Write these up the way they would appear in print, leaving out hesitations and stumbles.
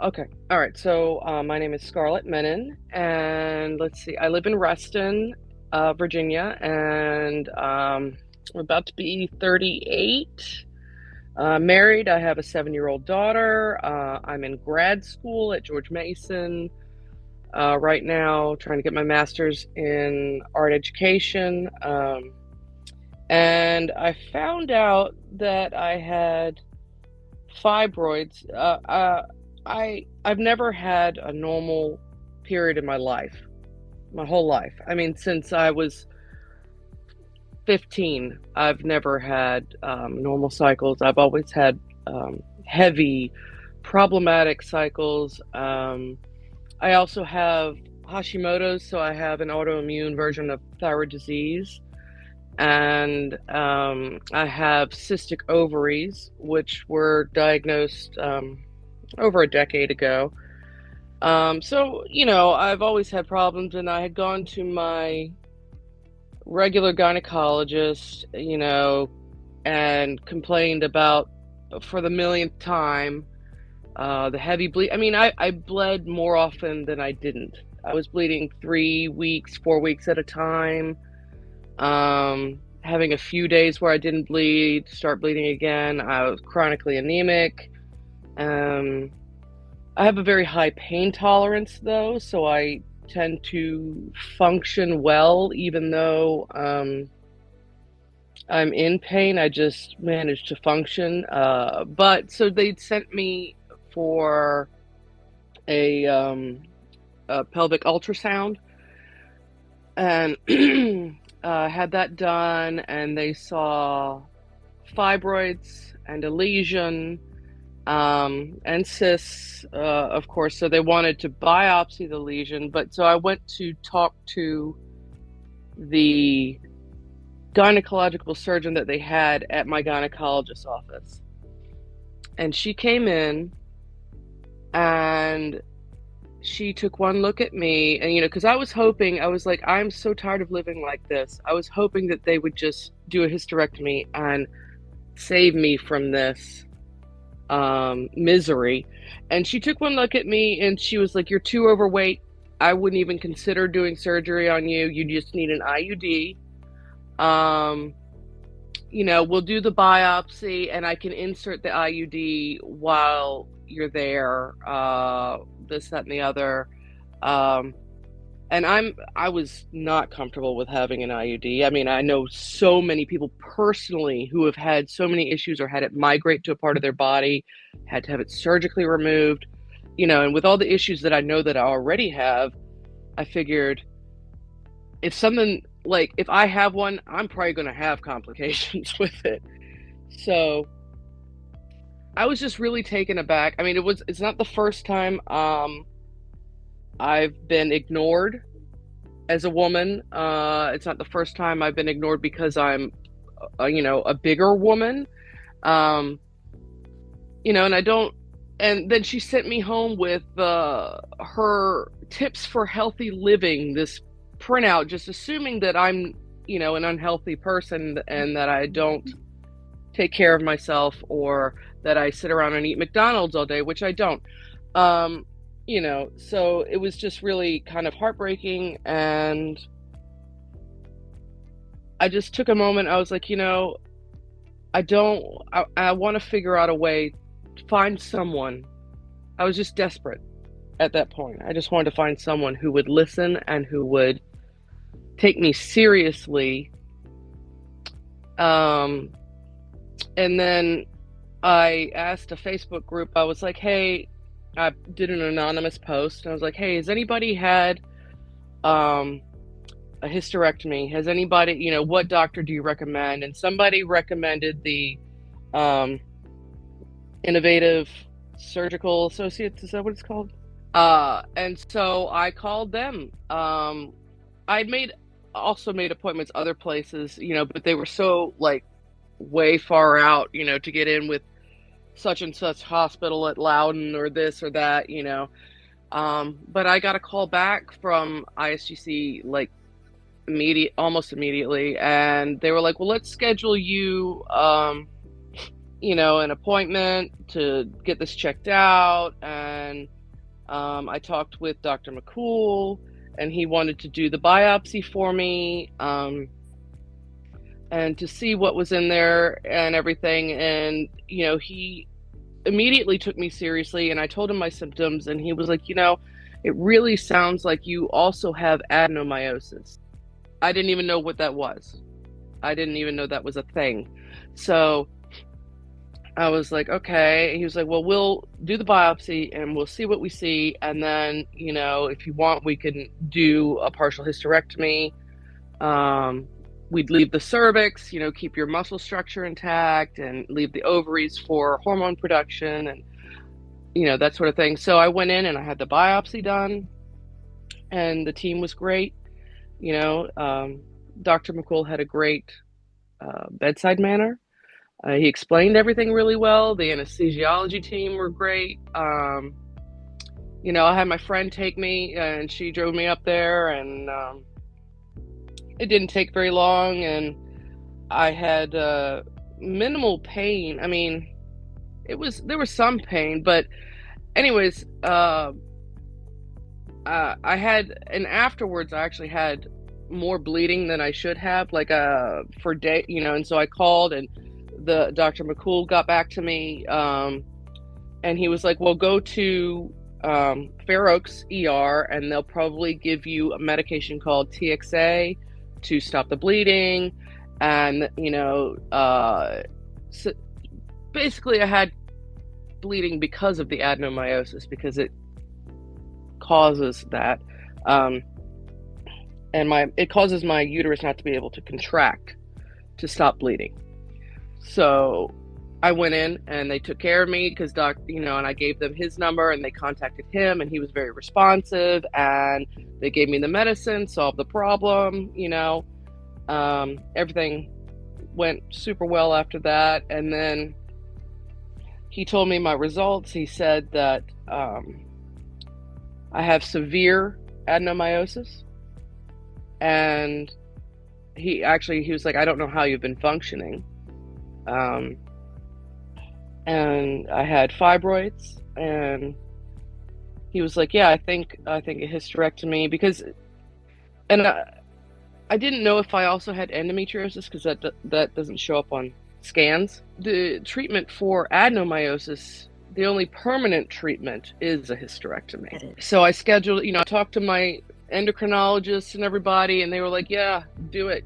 Okay. All right. So, my name is Scarlett Menon, and let's see. I live in Reston, Virginia, and I'm about to be 38. Married. I have a 7-year-old daughter. I'm in grad school at George Mason right now, trying to get my master's in art education. And I found out that I had fibroids. I've never had a normal period in my life, my whole life. I mean, since I was 15, I've never had normal cycles. I've always had heavy, problematic cycles. I also have Hashimoto's, so I have an autoimmune version of thyroid disease. And I have cystic ovaries, which were diagnosed over a decade ago. So, I've always had problems, and I had gone to my regular gynecologist, and complained about, for the millionth time, the heavy bleed. I mean, I bled more often than I didn't. I was bleeding 3 weeks, 4 weeks at a time. Having a few days where I didn't bleed, start bleeding again. I was chronically anemic. I have a very high pain tolerance though, so I tend to function well even though I'm in pain. I just manage to function. But so they'd sent me for a pelvic ultrasound, and had that done, and they saw fibroids and a lesion, and cysts, of course. So they wanted to biopsy the lesion, but so I went to talk to the gynecological surgeon that they had at my gynecologist's office, and she came in and she took one look at me, and because I was like, I'm so tired of living like this. I was hoping that they would just do a hysterectomy and save me from this misery. And she took one look at me and she was like, you're too overweight. I wouldn't even consider doing surgery on you. You just need an IUD. We'll do the biopsy and I can insert the IUD while you're there, this, that, and the other. And I was not comfortable with having an IUD. I mean, I know so many people personally who have had so many issues or had it migrate to a part of their body, had to have it surgically removed, and with all the issues that I know that I already have, I figured if I have one, I'm probably going to have complications with it. So I was just really taken aback. I mean, it's not the first time I've been ignored as a woman. It's not the first time I've been ignored because I'm a bigger woman. And then she sent me home with her tips for healthy living, this printout, just assuming that I'm an unhealthy person and that I don't take care of myself, or that I sit around and eat McDonald's all day, which I don't. So it was just really kind of heartbreaking, and I just took a moment. I was like, I want to figure out a way to find someone. I was just desperate at that point. I just wanted to find someone who would listen and who would take me seriously. And then I asked a Facebook group. I was like, hey, I did an anonymous post, and I was like, hey, has anybody had a hysterectomy? Has anybody, what doctor do you recommend? And somebody recommended the Innovative Surgical Associates. Is that what it's called? And so I called them. I'd also made appointments other places, but they were so way far out, to get in with such and such hospital at Loudon or this or that, but I got a call back from ISGC almost immediately, and they were like, well, let's schedule you an appointment to get this checked out. And I talked with Dr. McCool, and he wanted to do the biopsy for me, and to see what was in there and everything. And, he immediately took me seriously, and I told him my symptoms, and he was like, it really sounds like you also have adenomyosis. I didn't even know what that was. I didn't even know that was a thing. So I was like, okay. He was like, well, we'll do the biopsy and we'll see what we see. And then, if you want, we can do a partial hysterectomy. We'd leave the cervix, keep your muscle structure intact, and leave the ovaries for hormone production and, that sort of thing. So I went in and I had the biopsy done, and the team was great. Dr. McCool had a great bedside manner. He explained everything really well. The anesthesiology team were great. I had my friend take me, and she drove me up there, and it didn't take very long, and I had minimal pain. I mean, there was some pain, but anyways, I had, and afterwards I actually had more bleeding than I should have, like for day, and so I called, and the Dr. McCool got back to me, and he was like, well, go to Fair Oaks ER, and they'll probably give you a medication called TXA to stop the bleeding. And so basically I had bleeding because of the adenomyosis, because it causes that, and it causes my uterus not to be able to contract to stop bleeding. So I went in, and they took care of me, because and I gave them his number, and they contacted him, and he was very responsive, and they gave me the medicine, solved the problem. Everything went super well after that. And then he told me my results. He said that I have severe adenomyosis, and he was like, I don't know how you've been functioning. And I had fibroids, and he was like, yeah, I think a hysterectomy, because, and I didn't know if I also had endometriosis, because that doesn't show up on scans. The treatment for adenomyosis, the only permanent treatment is a hysterectomy. So I scheduled, I talked to my endocrinologist and everybody, and they were like, yeah, do it,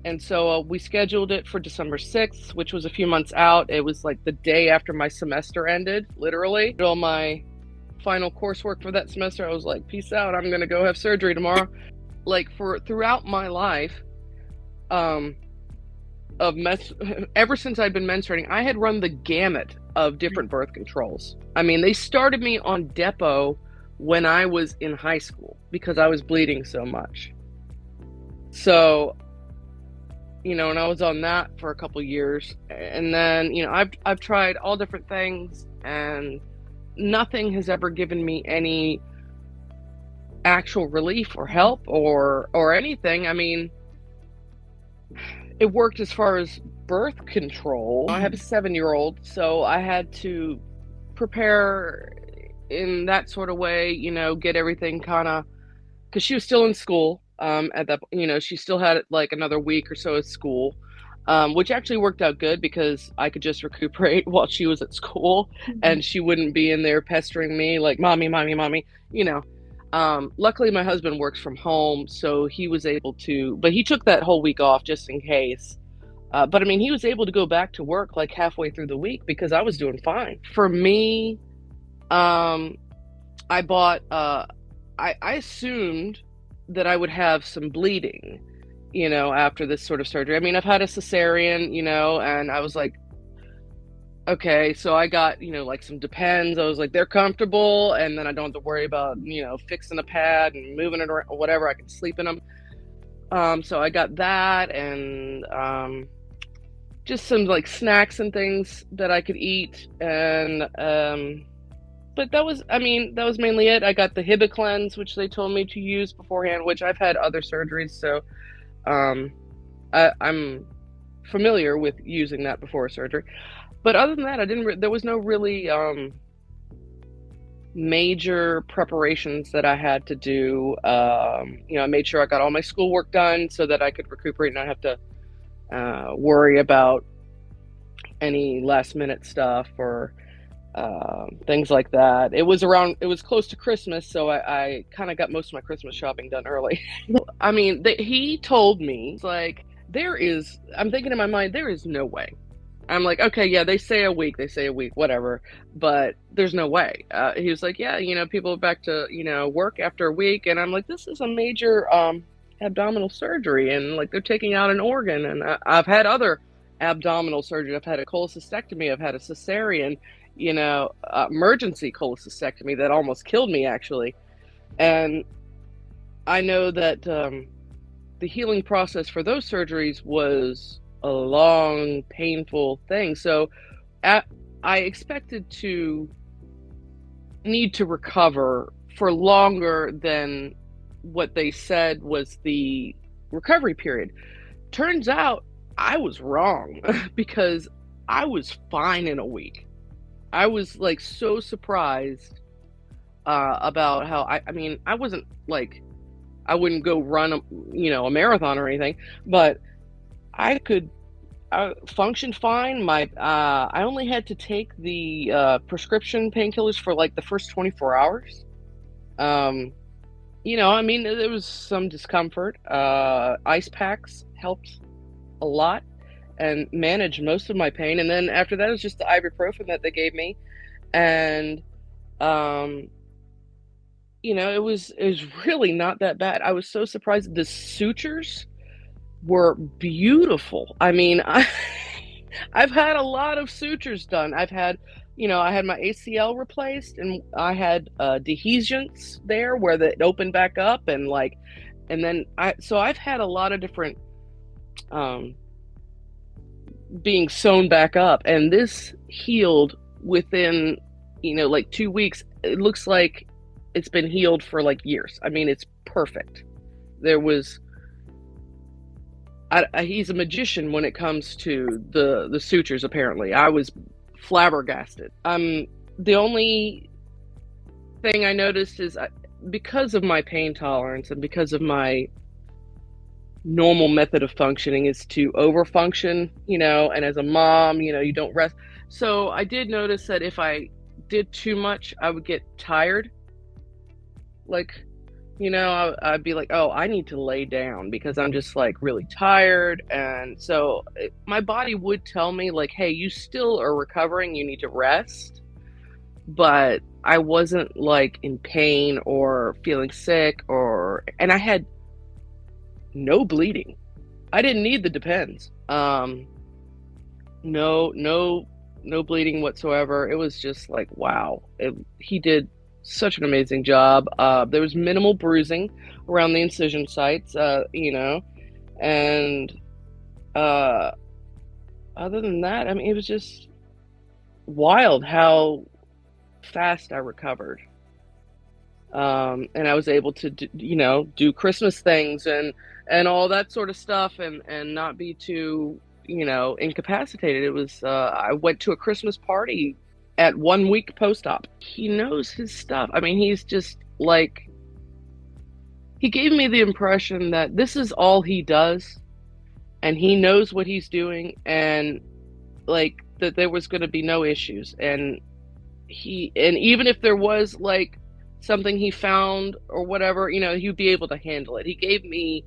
and so we scheduled it for December 6th, which was a few months out. It was like the day after my semester ended, literally. All my final coursework for that semester, I was like, peace out, I'm gonna go have surgery tomorrow. Like, throughout my life, ever since I'd been menstruating, I had run the gamut of different birth controls. I mean, they started me on Depo when I was in high school, because I was bleeding so much. So, and I was on that for a couple years, and then, I've tried all different things, and nothing has ever given me any actual relief or help or anything. I mean, it worked as far as birth control. I have a 7-year-old, so I had to prepare in that sort of way, get everything kind of, because she was still in school. At that, she still had like another week or so of school, which actually worked out good, because I could just recuperate while she was at school, and she wouldn't be in there pestering me like, mommy. Luckily my husband works from home, so he was able to, but he took that whole week off just in case. But I mean, he was able to go back to work like halfway through the week, because I was doing fine. For me, I bought, I assumed that I would have some bleeding, after this sort of surgery. I mean, I've had a cesarean, and I was like, okay, so I got, like some Depends. I was like, they're comfortable, and then I don't have to worry about, fixing a pad and moving it around, or whatever. I can sleep in them. So I got that, and just some like snacks and things that I could eat, and but that was mainly it. I got the Hibiclens, which they told me to use beforehand, which I've had other surgeries, so I'm familiar with using that before surgery. But other than that, I didn't. There was no really major preparations that I had to do. I made sure I got all my schoolwork done so that I could recuperate and not have to worry about any last minute stuff or things like that. It was close to Christmas, so I kind of got most of my Christmas shopping done early. I mean, he told me, like, I'm thinking in my mind, there is no way. I'm like, okay, yeah, they say a week, whatever, but there's no way. He was like, yeah, people are back to, work after a week. And I'm like, this is a major abdominal surgery, and like they're taking out an organ. And I've had other abdominal surgery. I've had a cholecystectomy. I've had a cesarean, emergency cholecystectomy that almost killed me, actually. And I know that the healing process for those surgeries was a long, painful thing. So I expected to need to recover for longer than what they said was the recovery period. Turns out I was wrong because I was fine in a week. I was like so surprised about how I mean, I wasn't like, I wouldn't go run a marathon or anything, but I could function fine. I only had to take the prescription painkillers for like the first 24 hours. I mean, there was some discomfort. Ice packs helped a lot and managed most of my pain. And then after that, it was just the ibuprofen that they gave me. And, it was really not that bad. I was so surprised. The sutures were beautiful. I mean, I've had a lot of sutures done. I had my ACL replaced, and I had dehiscence there where it opened back up, and then I've had a lot of different being sewn back up, and this healed within 2 weeks. It looks like it's been healed for like years. I mean, it's perfect. He's a magician when it comes to the sutures, apparently. I was flabbergasted. The only thing I noticed is because of my pain tolerance and because of my normal method of functioning is to overfunction, and as a mom, you don't rest. So I did notice that if I did too much, I would get tired. Like, I'd be like, oh, I need to lay down because I'm just like really tired. And so my body would tell me like, hey, you still are recovering. You need to rest. But I wasn't like in pain or feeling sick and I had no bleeding. I didn't need the Depends. No bleeding whatsoever. It was just like, wow. He did such an amazing job. There was minimal bruising around the incision sites, and other than that, I mean, it was just wild how fast I recovered. And I was able to do Christmas things and all that sort of stuff, and not be too incapacitated. It was I went to a Christmas party at 1 week post-op. He knows his stuff. I mean, he's just like, he gave me the impression that this is all he does and he knows what he's doing, and like that there was going to be no issues. And even if there was like something he found or whatever, he'd be able to handle it. He gave me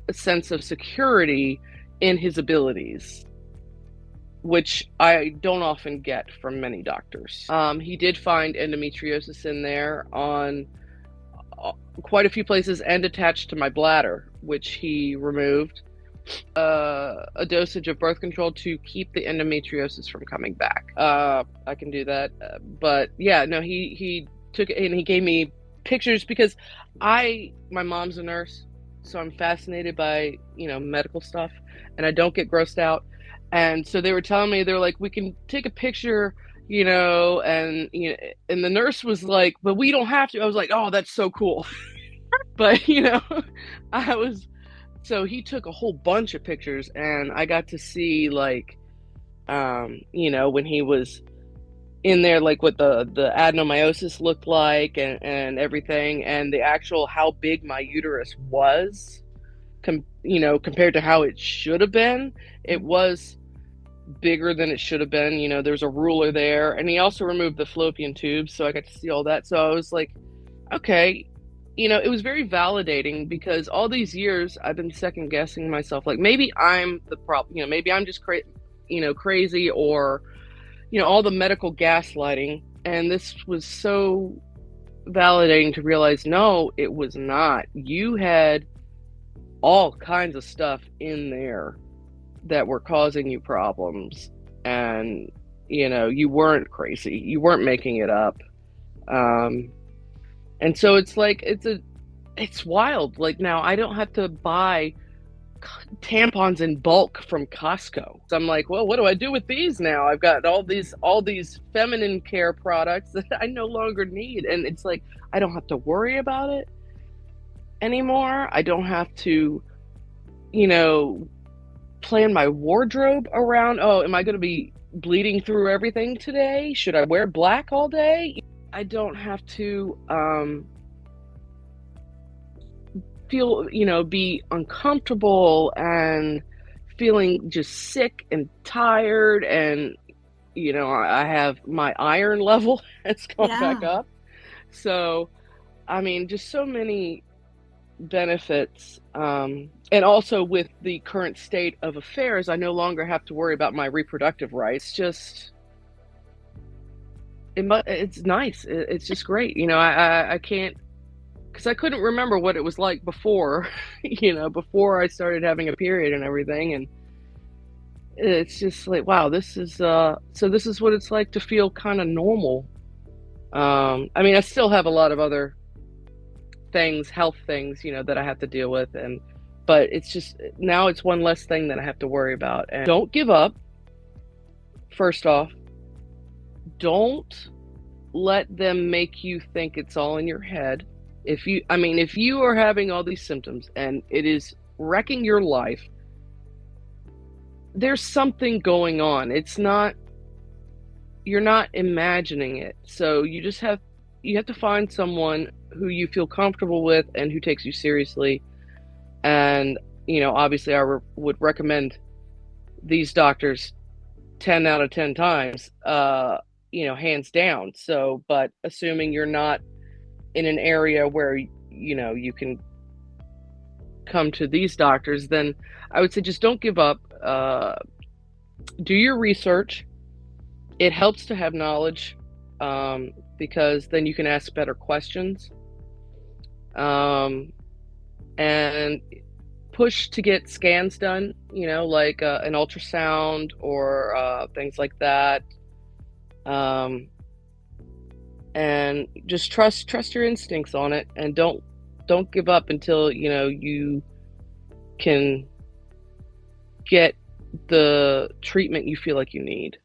a sense of security in his abilities, which I don't often get from many doctors. He did find endometriosis in there on quite a few places and attached to my bladder, which he removed. A dosage of birth control to keep the endometriosis from coming back. I can do that. But yeah, no, he took it and he gave me pictures because my mom's a nurse, so I'm fascinated by, medical stuff, and I don't get grossed out. And so they were telling me, they're like, we can take a picture, and the nurse was like, but we don't have to. I was like, oh, that's so cool. But, I was So he took a whole bunch of pictures, and I got to see, like, when he was in there, like what the adenomyosis looked like, and everything, and the actual how big my uterus was, compared to how it should have been. It was bigger than it should have been. There's a ruler there, and he also removed the fallopian tubes, so I got to see all that. So I was like, okay, it was very validating, because all these years I've been second guessing myself, like maybe I'm the problem, maybe I'm just crazy, or all the medical gaslighting. And this was so validating to realize, no, it was not. You had all kinds of stuff in there that were causing you problems, and you weren't crazy, you weren't making it up. And so it's like, it's wild. Like, now I don't have to buy tampons in bulk from Costco. So I'm like, well, what do I do with these now? I've got all these feminine care products that I no longer need. And it's like, I don't have to worry about it anymore. I don't have to, plan my wardrobe around, oh, am I going to be bleeding through everything today? Should I wear black all day? I don't have to feel, be uncomfortable and feeling just sick and tired. And, I have my iron level has gone back up. So, I mean, just so many benefits. And also, with the current state of affairs, I no longer have to worry about my reproductive rights. It's nice. It's just great. I can't, because I couldn't remember what it was like before, before I started having a period and everything. And it's just like, wow, this is what it's like to feel kind of normal. I mean, I still have a lot of other things, health things, that I have to deal with. But it's just, now it's one less thing that I have to worry about. And don't give up. First off, don't let them make you think it's all in your head. If you are having all these symptoms and it is wrecking your life, there's something going on. You're not imagining it. So you have to find someone who you feel comfortable with and who takes you seriously. And, obviously I would recommend these doctors 10 out of 10 times, hands down. So, but assuming you're not in an area where, you can come to these doctors, then I would say just don't give up. Do your research. It helps to have knowledge, because then you can ask better questions. And push to get scans done, like an ultrasound or things like that. And just trust your instincts on it, and don't give up until you can get the treatment you feel like you need.